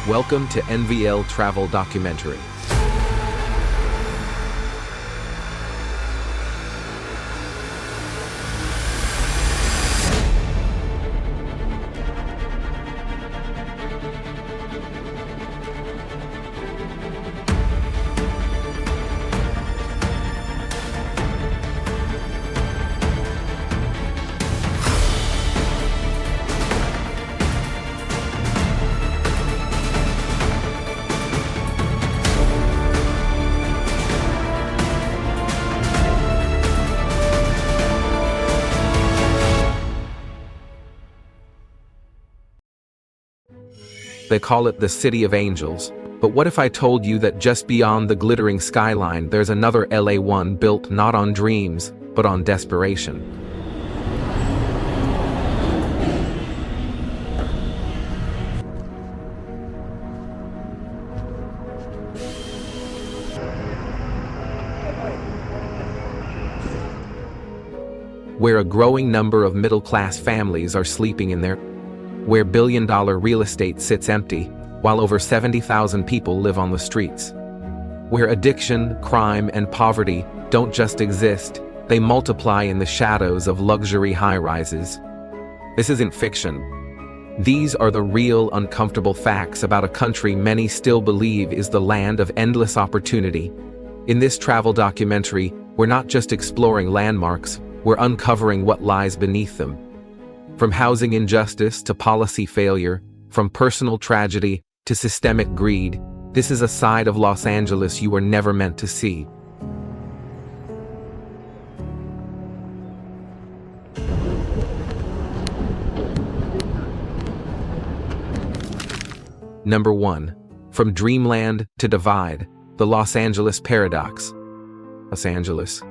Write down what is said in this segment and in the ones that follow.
Welcome to NVL Travel Documentary. They call it the City of Angels, but what if I told you that just beyond the glittering skyline there's another LA1 built not on dreams, but on desperation? Where a growing number of middle-class families are sleeping in their where billion-dollar real estate sits empty, while over 70,000 people live on the streets. Where addiction, crime, and poverty don't just exist, they multiply in the shadows of luxury high-rises. This isn't fiction. These are the real, uncomfortable facts about a country many still believe is the land of endless opportunity. In this travel documentary, we're not just exploring landmarks, we're uncovering what lies beneath them. From housing injustice to policy failure, from personal tragedy to systemic greed, this is a side of Los Angeles you were never meant to see. Number 1. From Dreamland to Divide, the Los Angeles Paradox. Los Angeles,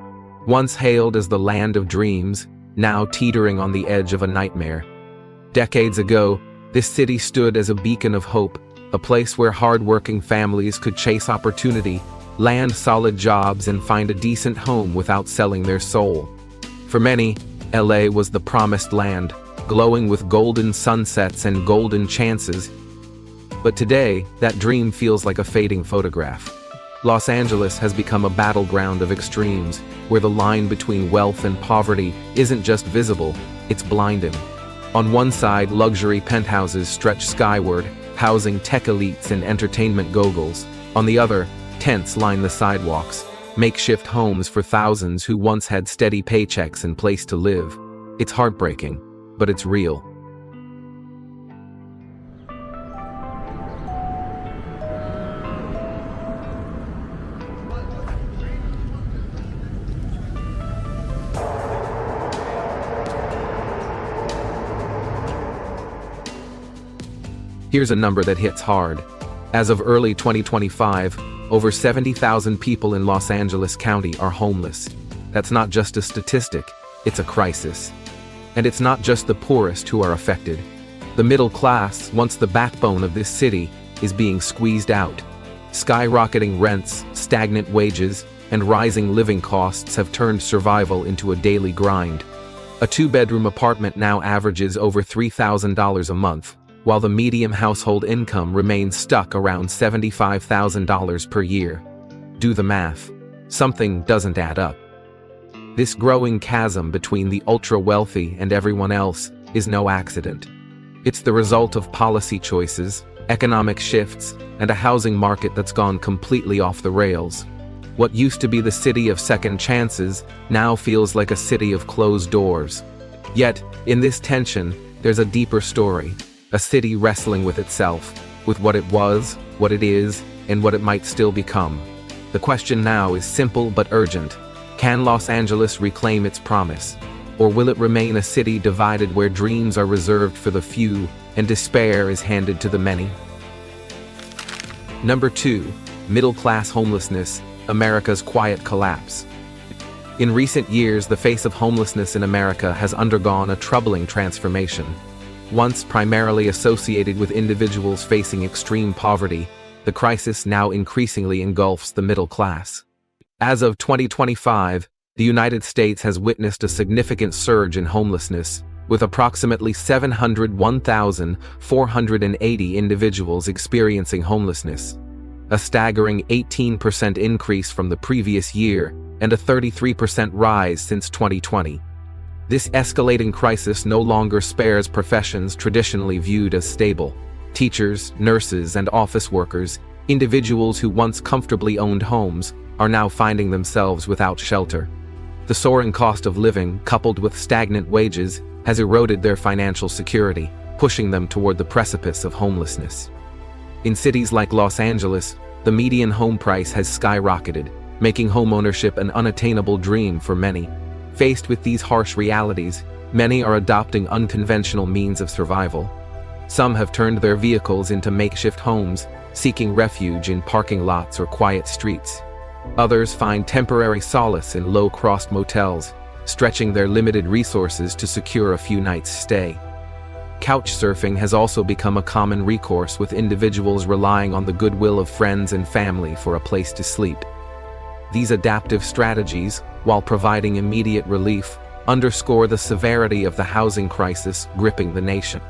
once hailed as the land of dreams, now teetering on the edge of a nightmare. Decades ago, this city stood as a beacon of hope, a place where hard-working families could chase opportunity, land solid jobs, and find a decent home without selling their soul. For many, LA was the promised land, glowing with golden sunsets and golden chances. But today, that dream feels like a fading photograph. Los Angeles has become a battleground of extremes, where the line between wealth and poverty isn't just visible, it's blinding. On one side, luxury penthouses stretch skyward, housing tech elites and entertainment gogols. On the other, tents line the sidewalks, makeshift homes for thousands who once had steady paychecks and place to live. It's heartbreaking, but it's real. Here's a number that hits hard. As of early 2025, over 70,000 people in Los Angeles County are homeless. That's not just a statistic, it's a crisis. And it's not just the poorest who are affected. The middle class, once the backbone of this city, is being squeezed out. Skyrocketing rents, stagnant wages, and rising living costs have turned survival into a daily grind. A two-bedroom apartment now averages over $3,000 a month, while the median household income remains stuck around $75,000 per year. Do the math. Something doesn't add up. This growing chasm between the ultra-wealthy and everyone else is no accident. It's the result of policy choices, economic shifts, and a housing market that's gone completely off the rails. What used to be the city of second chances now feels like a city of closed doors. Yet, in this tension, there's a deeper story. A city wrestling with itself, with what it was, what it is, and what it might still become. The question now is simple but urgent. Can Los Angeles reclaim its promise? Or will it remain a city divided where dreams are reserved for the few and despair is handed to the many? Number 2. Middle-class homelessness, America's quiet collapse. In recent years, the face of homelessness in America has undergone a troubling transformation. Once primarily associated with individuals facing extreme poverty, the crisis now increasingly engulfs the middle class. As of 2025, the United States has witnessed a significant surge in homelessness, with approximately 701,480 individuals experiencing homelessness, a staggering 18% increase from the previous year and a 33% rise since 2020. This escalating crisis no longer spares professions traditionally viewed as stable. Teachers, nurses, and office workers, individuals who once comfortably owned homes, are now finding themselves without shelter. The soaring cost of living, coupled with stagnant wages, has eroded their financial security, pushing them toward the precipice of homelessness. In cities like Los Angeles, the median home price has skyrocketed, making homeownership an unattainable dream for many. Faced with these harsh realities, many are adopting unconventional means of survival. Some have turned their vehicles into makeshift homes, seeking refuge in parking lots or quiet streets. Others find temporary solace in low-cost motels, stretching their limited resources to secure a few nights' stay. Couch surfing has also become a common recourse, with individuals relying on the goodwill of friends and family for a place to sleep. These adaptive strategies, while providing immediate relief, underscore the severity of the housing crisis gripping the nation.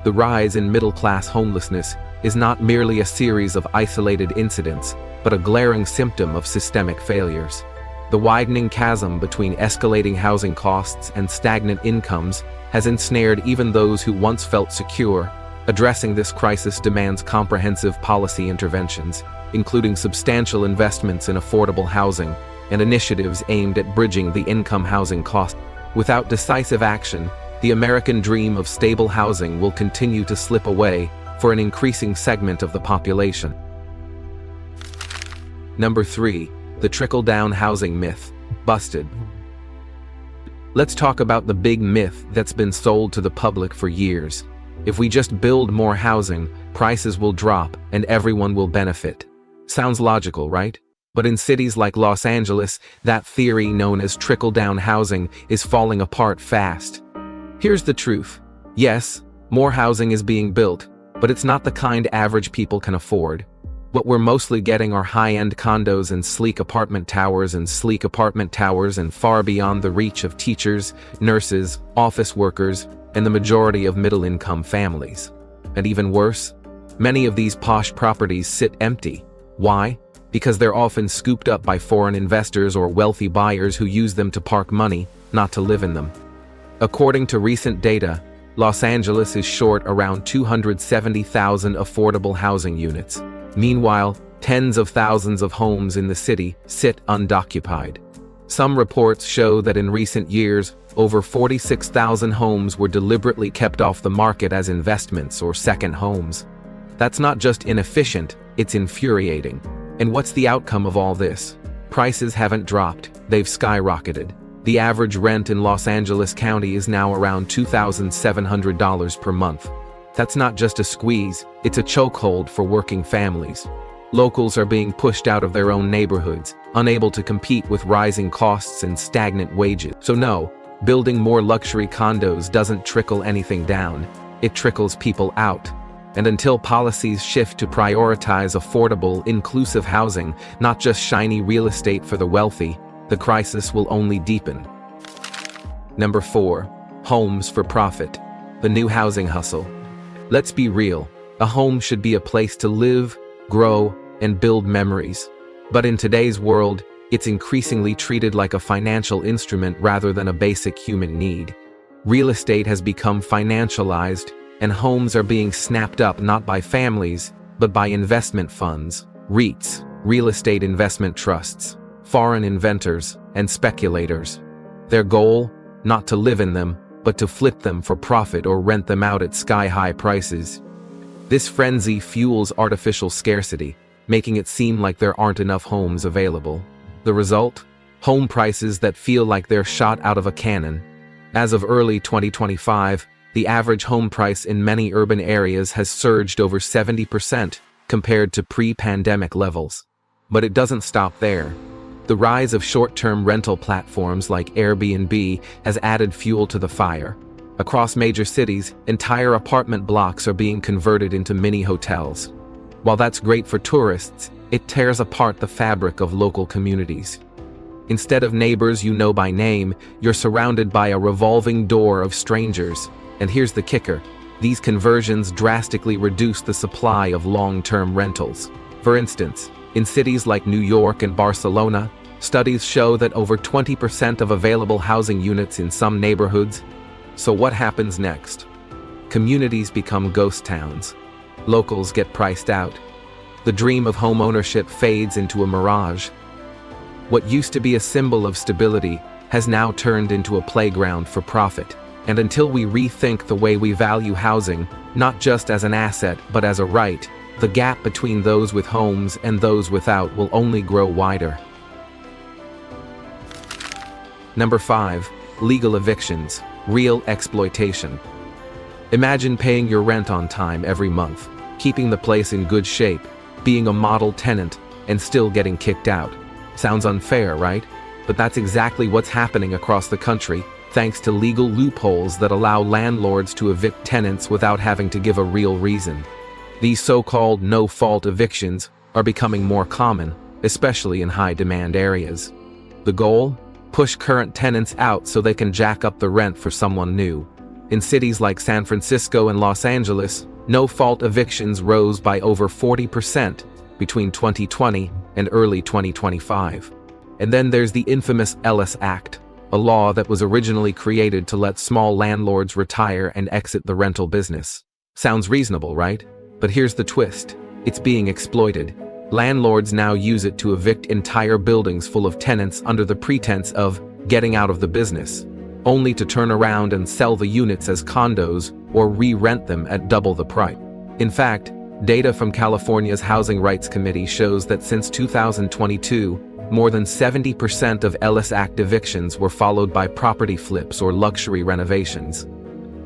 The rise in middle-class homelessness is not merely a series of isolated incidents, but a glaring symptom of systemic failures. The widening chasm between escalating housing costs and stagnant incomes has ensnared even those who once felt secure. Addressing this crisis demands comprehensive policy interventions, including substantial investments in affordable housing and initiatives aimed at bridging the income housing cost. Without decisive action, the American dream of stable housing will continue to slip away for an increasing segment of the population. Number 3. The trickle-down housing myth. Busted. Let's talk about the big myth that's been sold to the public for years. If we just build more housing, prices will drop and everyone will benefit. Sounds logical, right? But in cities like Los Angeles, that theory, known as trickle-down housing, is falling apart fast. Here's the truth. Yes, more housing is being built, but it's not the kind average people can afford. What we're mostly getting are high-end condos and sleek apartment towers and far beyond the reach of teachers, nurses, office workers, and the majority of middle-income families. And even worse, many of these posh properties sit empty. Why? Because they're often scooped up by foreign investors or wealthy buyers who use them to park money, not to live in them. According to recent data, Los Angeles is short around 270,000 affordable housing units. Meanwhile, tens of thousands of homes in the city sit unoccupied. Some reports show that in recent years, over 46,000 homes were deliberately kept off the market as investments or second homes. That's not just inefficient, it's infuriating. And what's the outcome of all this? Prices haven't dropped, they've skyrocketed. The average rent in Los Angeles County is now around $2,700 per month. That's not just a squeeze, it's a chokehold for working families. Locals are being pushed out of their own neighborhoods, unable to compete with rising costs and stagnant wages. So no, building more luxury condos doesn't trickle anything down, it trickles people out. And until policies shift to prioritize affordable, inclusive housing, not just shiny real estate for the wealthy, the crisis will only deepen. Number 4. Homes for profit. The new housing hustle. Let's be real, a home should be a place to live, grow, and build memories. But in today's world, it's increasingly treated like a financial instrument rather than a basic human need. Real estate has become financialized, and homes are being snapped up not by families, but by investment funds, REITs, real estate investment trusts, foreign inventors, and speculators. Their goal? Not to live in them, but to flip them for profit or rent them out at sky-high prices. This frenzy fuels artificial scarcity, making it seem like there aren't enough homes available. The result? Home prices that feel like they're shot out of a cannon. As of early 2025, the average home price in many urban areas has surged over 70% compared to pre-pandemic levels. But it doesn't stop there. The rise of short-term rental platforms like Airbnb has added fuel to the fire. Across major cities, entire apartment blocks are being converted into mini hotels. While that's great for tourists, it tears apart the fabric of local communities. Instead of neighbors you know by name, you're surrounded by a revolving door of strangers. And here's the kicker. These conversions drastically reduce the supply of long-term rentals. For instance, in cities like New York and Barcelona, studies show that over 20% of available housing units in some neighborhoods. So what happens next? Communities become ghost towns. Locals get priced out. The dream of home ownership fades into a mirage. What used to be a symbol of stability has now turned into a playground for profit. And until we rethink the way we value housing, not just as an asset but as a right, the gap between those with homes and those without will only grow wider. Number 5. Legal evictions. Real exploitation. Imagine paying your rent on time every month, keeping the place in good shape, being a model tenant, and still getting kicked out. Sounds unfair, right? But that's exactly what's happening across the country, thanks to legal loopholes that allow landlords to evict tenants without having to give a real reason. These so-called no-fault evictions are becoming more common, especially in high-demand areas. The goal? Push current tenants out so they can jack up the rent for someone new. In cities like San Francisco and Los Angeles, no-fault evictions rose by over 40% between 2020 and early 2025. And then there's the infamous Ellis Act, a law that was originally created to let small landlords retire and exit the rental business. Sounds reasonable, right? But here's the twist. It's being exploited. Landlords now use it to evict entire buildings full of tenants under the pretense of getting out of the business, only to turn around and sell the units as condos or re-rent them at double the price. In fact, data from California's Housing Rights Committee shows that since 2022, more than 70% of Ellis Act evictions were followed by property flips or luxury renovations.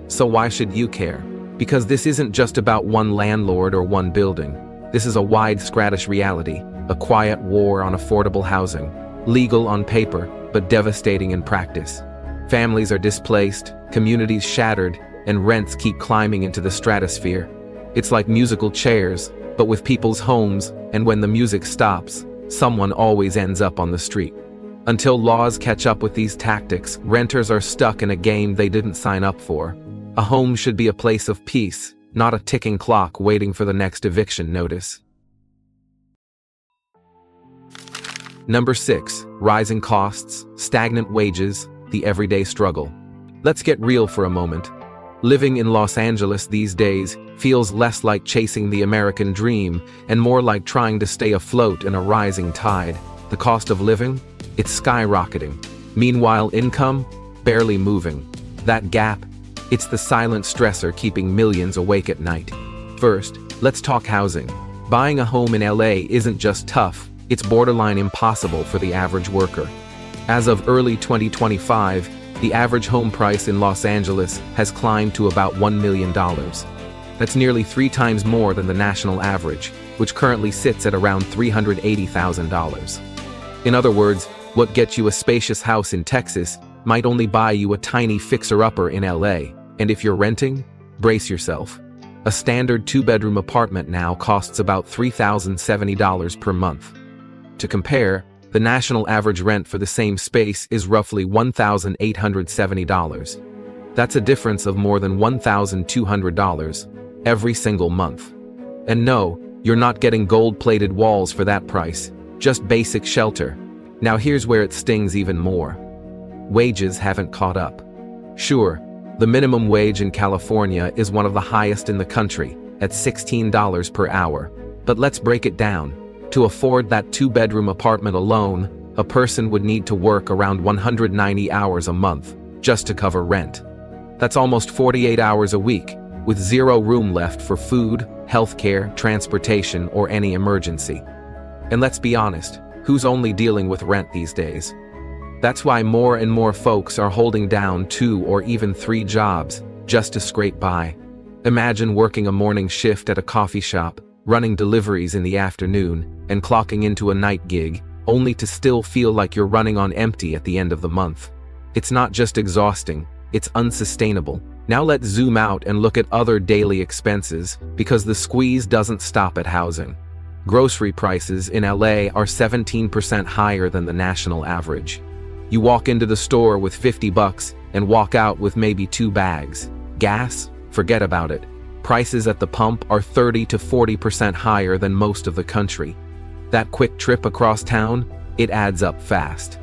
So why should you care? Because this isn't just about one landlord or one building. This is a wide Scottish reality, a quiet war on affordable housing, legal on paper, but devastating in practice. Families are displaced, communities shattered, and rents keep climbing into the stratosphere. It's like musical chairs, but with people's homes, and when the music stops, someone always ends up on the street. Until laws catch up with these tactics, renters are stuck in a game they didn't sign up for. A home should be a place of peace, not a ticking clock waiting for the next eviction notice. Number 6. Rising costs, stagnant wages, the everyday struggle. Let's get real for a moment. Living in Los Angeles these days feels less like chasing the American dream and more like trying to stay afloat in a rising tide. The cost of living? It's skyrocketing. Meanwhile, income? Barely moving. That gap? It's the silent stressor keeping millions awake at night. First, let's talk housing. Buying a home in LA isn't just tough, it's borderline impossible for the average worker. As of early 2025, the average home price in Los Angeles has climbed to about $1 million. That's nearly 3 times more than the national average, which currently sits at around $380,000. In other words, what gets you a spacious house in Texas might only buy you a tiny fixer-upper in LA. And if you're renting, brace yourself. A standard 2-bedroom apartment now costs about $3,070 per month. To compare, the national average rent for the same space is roughly $1,870. That's a difference of more than $1,200 every single month. And no, you're not getting gold-plated walls for that price, just basic shelter. Now here's where it stings even more. Wages haven't caught up. Sure, the minimum wage in California is one of the highest in the country, at $16 per hour. But let's break it down. To afford that 2-bedroom apartment alone, a person would need to work around 190 hours a month just to cover rent. That's almost 48 hours a week, with zero room left for food, healthcare, transportation, or any emergency. And let's be honest, who's only dealing with rent these days? That's why more and more folks are holding down 2 or even 3 jobs just to scrape by. Imagine working a morning shift at a coffee shop, running deliveries in the afternoon, and clocking into a night gig, only to still feel like you're running on empty at the end of the month. It's not just exhausting, it's unsustainable. Now let's zoom out and look at other daily expenses, because the squeeze doesn't stop at housing. Grocery prices in LA are 17% higher than the national average. You walk into the store with $50 and walk out with maybe 2 bags. Gas? Forget about it. Prices at the pump are 30 to 40% higher than most of the country. That quick trip across town, it adds up fast.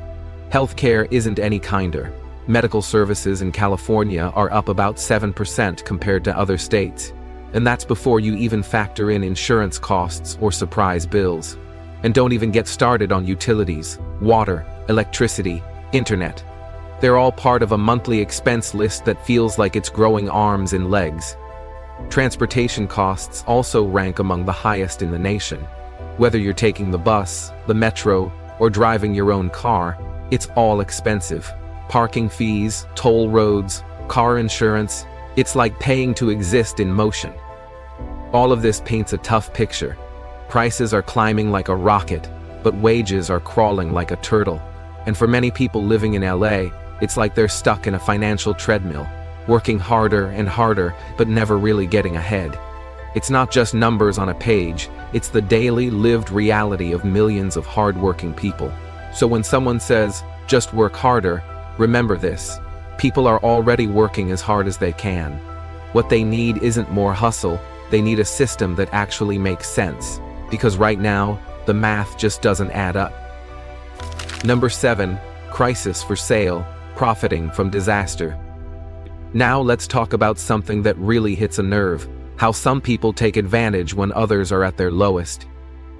Healthcare isn't any kinder. Medical services in California are up about 7% compared to other states. And that's before you even factor in insurance costs or surprise bills. And don't even get started on utilities, water, electricity, internet. They're all part of a monthly expense list that feels like it's growing arms and legs. Transportation costs also rank among the highest in the nation. Whether you're taking the bus, the metro, or driving your own car, it's all expensive. Parking fees, toll roads, car insurance, it's like paying to exist in motion. All of this paints a tough picture. Prices are climbing like a rocket, but wages are crawling like a turtle. And for many people living in LA, it's like they're stuck in a financial treadmill, working harder and harder, but never really getting ahead. It's not just numbers on a page, it's the daily lived reality of millions of hardworking people. So when someone says, just work harder, remember this: people are already working as hard as they can. What they need isn't more hustle, they need a system that actually makes sense. Because right now, the math just doesn't add up. Number 7, crisis for sale, profiting from disaster. Now let's talk about something that really hits a nerve: how some people take advantage when others are at their lowest.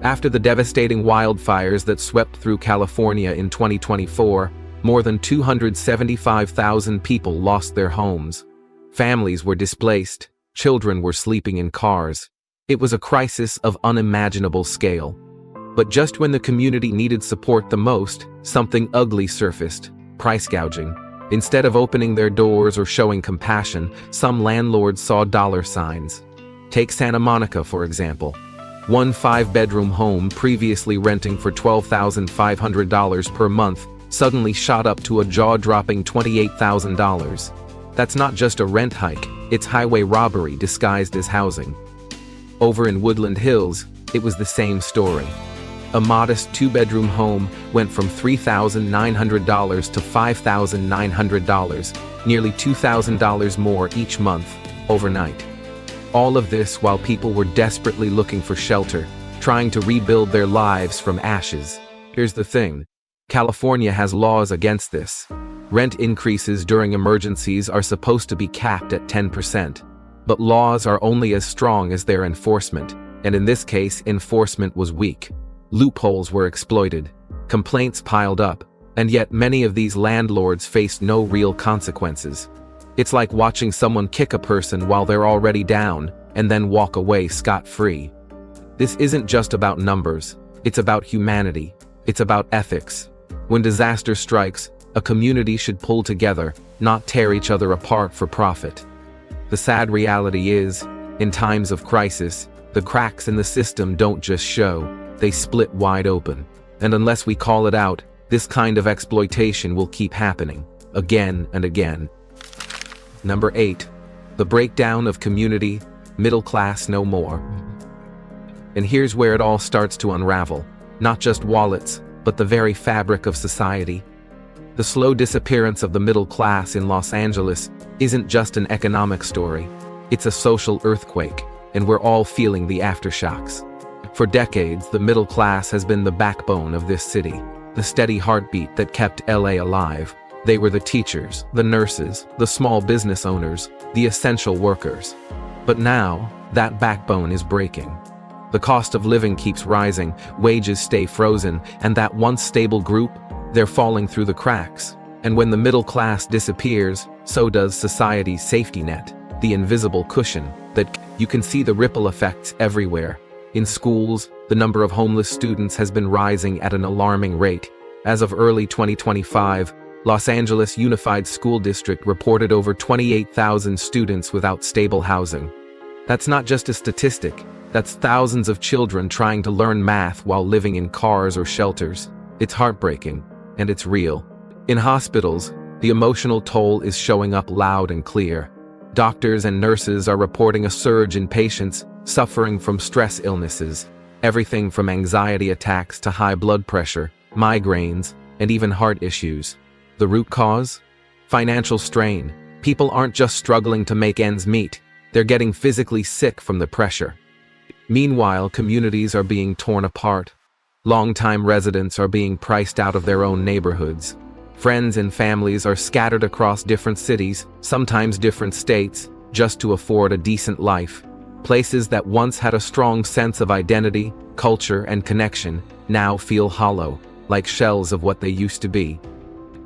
After the devastating wildfires that swept through California in 2024, more than 275,000 people lost their homes. Families were displaced, children were sleeping in cars. It was a crisis of unimaginable scale. But just when the community needed support the most, something ugly surfaced: price gouging. Instead of opening their doors or showing compassion, some landlords saw dollar signs. Take Santa Monica, for example. One 5-bedroom home previously renting for $12,500 per month suddenly shot up to a jaw-dropping $28,000. That's not just a rent hike, it's highway robbery disguised as housing. Over in Woodland Hills, it was the same story. A modest 2-bedroom home went from $3,900 to $5,900, nearly $2,000 more each month, overnight. All of this while people were desperately looking for shelter, trying to rebuild their lives from ashes. Here's the thing: California has laws against this. Rent increases during emergencies are supposed to be capped at 10%. But laws are only as strong as their enforcement, and in this case, enforcement was weak. Loopholes were exploited, complaints piled up, and yet many of these landlords faced no real consequences. It's like watching someone kick a person while they're already down, and then walk away scot-free. This isn't just about numbers, it's about humanity, it's about ethics. When disaster strikes, a community should pull together, not tear each other apart for profit. The sad reality is, in times of crisis, the cracks in the system don't just show, they split wide open. And unless we call it out, this kind of exploitation will keep happening, again and again. Number 8. The breakdown of community, middle class no more. And here's where it all starts to unravel. Not just wallets, but the very fabric of society. The slow disappearance of the middle class in Los Angeles isn't just an economic story. It's a social earthquake, and we're all feeling the aftershocks. For decades, the middle class has been the backbone of this city, the steady heartbeat that kept LA alive. They were the teachers, the nurses, the small business owners, the essential workers. But now, that backbone is breaking. The cost of living keeps rising, wages stay frozen, and that once stable group, they're falling through the cracks. And when the middle class disappears, so does society's safety net, the invisible cushion that you can see the ripple effects everywhere. In schools, the number of homeless students has been rising at an alarming rate. As of early 2025, Los Angeles Unified School District reported over 28,000 students without stable housing. That's not just a statistic, that's thousands of children trying to learn math while living in cars or shelters. It's heartbreaking, and it's real. In hospitals, the emotional toll is showing up loud and clear. Doctors and nurses are reporting a surge in patients suffering from stress illnesses, Everything from anxiety attacks to high blood pressure, migraines, and even heart issues. The root cause? Financial strain. People aren't just struggling to make ends meet, they're getting physically sick from the pressure. Meanwhile, communities are being torn apart. Longtime residents are being priced out of their own neighborhoods. Friends and families are scattered across different cities, sometimes different states, just to afford a decent life. Places that once had a strong sense of identity, culture, and connection now feel hollow, like shells of what they used to be.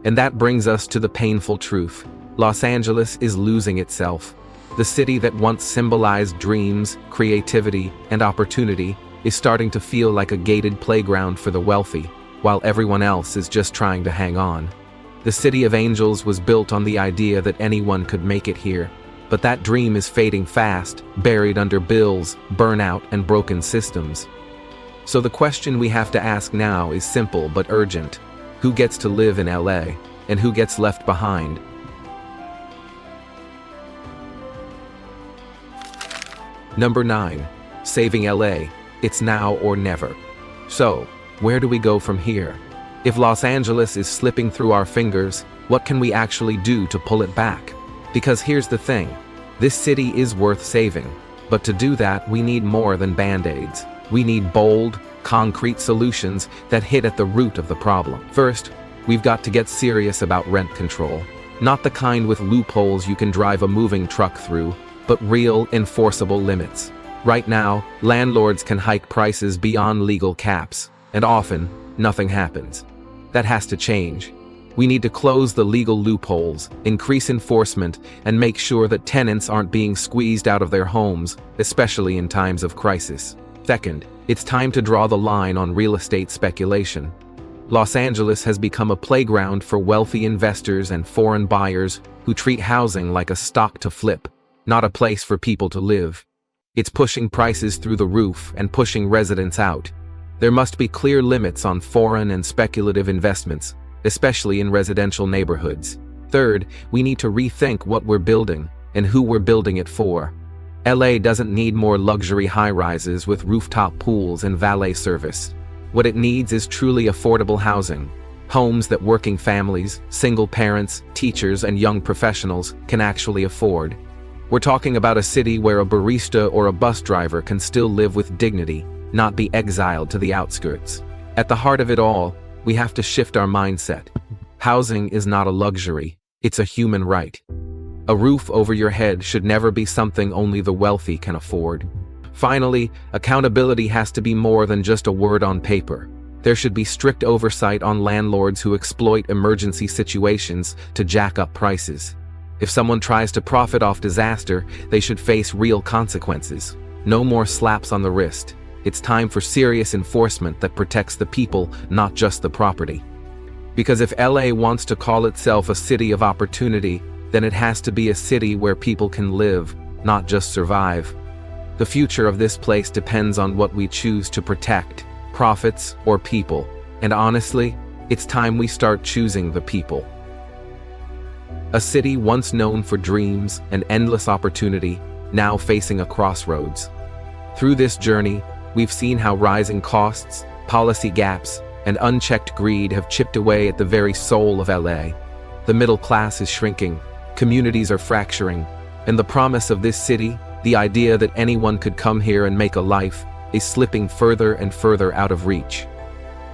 And that brings us to the painful truth. Los Angeles is losing itself. The city that once symbolized dreams, creativity, and opportunity is starting to feel like a gated playground for the wealthy, while everyone else is just trying to hang on. The City of Angels was built on the idea that anyone could make it here, but that dream is fading fast, buried under bills, burnout, and broken systems. So the question we have to ask now is simple but urgent. Who gets to live in LA, and who gets left behind? Number 9. Saving LA. It's now or never. So, where do we go from here? If Los Angeles is slipping through our fingers, what can we actually do to pull it back? Because here's the thing, this city is worth saving, but to do that we need more than band-aids. We need bold, concrete solutions that hit at the root of the problem. First, we've got to get serious about rent control. Not the kind with loopholes you can drive a moving truck through, but real, enforceable limits. Right now, landlords can hike prices beyond legal caps, and often, nothing happens. That has to change. We need to close the legal loopholes, increase enforcement, and make sure that tenants aren't being squeezed out of their homes, especially in times of crisis. Second, it's time to draw the line on real estate speculation. Los Angeles has become a playground for wealthy investors and foreign buyers who treat housing like a stock to flip, not a place for people to live. It's pushing prices through the roof and pushing residents out. There must be clear limits on foreign and speculative investments, especially in residential neighborhoods. Third, we need to rethink what we're building and who we're building it for. LA doesn't need more luxury high-rises with rooftop pools and valet service. What it needs is truly affordable housing, homes that working families, single parents, teachers, and young professionals can actually afford. We're talking about a city where a barista or a bus driver can still live with dignity, not be exiled to the outskirts. At the heart of it all, we have to shift our mindset. Housing is not a luxury, it's a human right. A roof over your head should never be something only the wealthy can afford. Finally, accountability has to be more than just a word on paper. There should be strict oversight on landlords who exploit emergency situations to jack up prices. If someone tries to profit off disaster, they should face real consequences. No more slaps on the wrist. It's time for serious enforcement that protects the people, not just the property. Because if LA wants to call itself a city of opportunity, then it has to be a city where people can live, not just survive. The future of this place depends on what we choose to protect, profits or people. And honestly, it's time we start choosing the people. A city once known for dreams and endless opportunity, now facing a crossroads. Through this journey, we've seen how rising costs, policy gaps, and unchecked greed have chipped away at the very soul of LA. The middle class is shrinking, communities are fracturing, and the promise of this city, the idea that anyone could come here and make a life, is slipping further and further out of reach.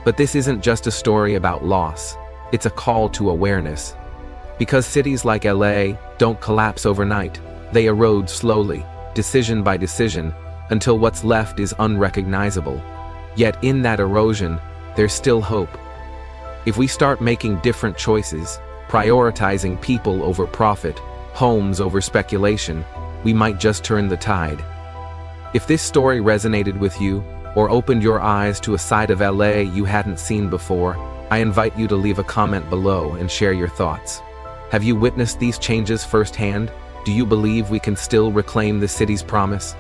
But this isn't just a story about loss, it's a call to awareness. Because cities like LA don't collapse overnight, they erode slowly, decision by decision, until what's left is unrecognizable. Yet in that erosion, there's still hope. If we start making different choices, prioritizing people over profit, homes over speculation, we might just turn the tide. If this story resonated with you, or opened your eyes to a side of LA you hadn't seen before, I invite you to leave a comment below and share your thoughts. Have you witnessed these changes firsthand? Do you believe we can still reclaim the city's promise?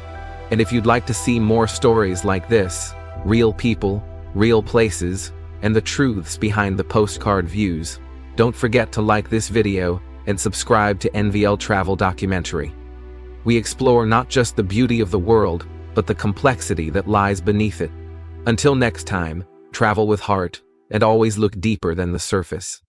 And if you'd like to see more stories like this, real people, real places, and the truths behind the postcard views, don't forget to like this video and subscribe to NVL Travel Documentary. We explore not just the beauty of the world, but the complexity that lies beneath it. Until next time, travel with heart, and always look deeper than the surface.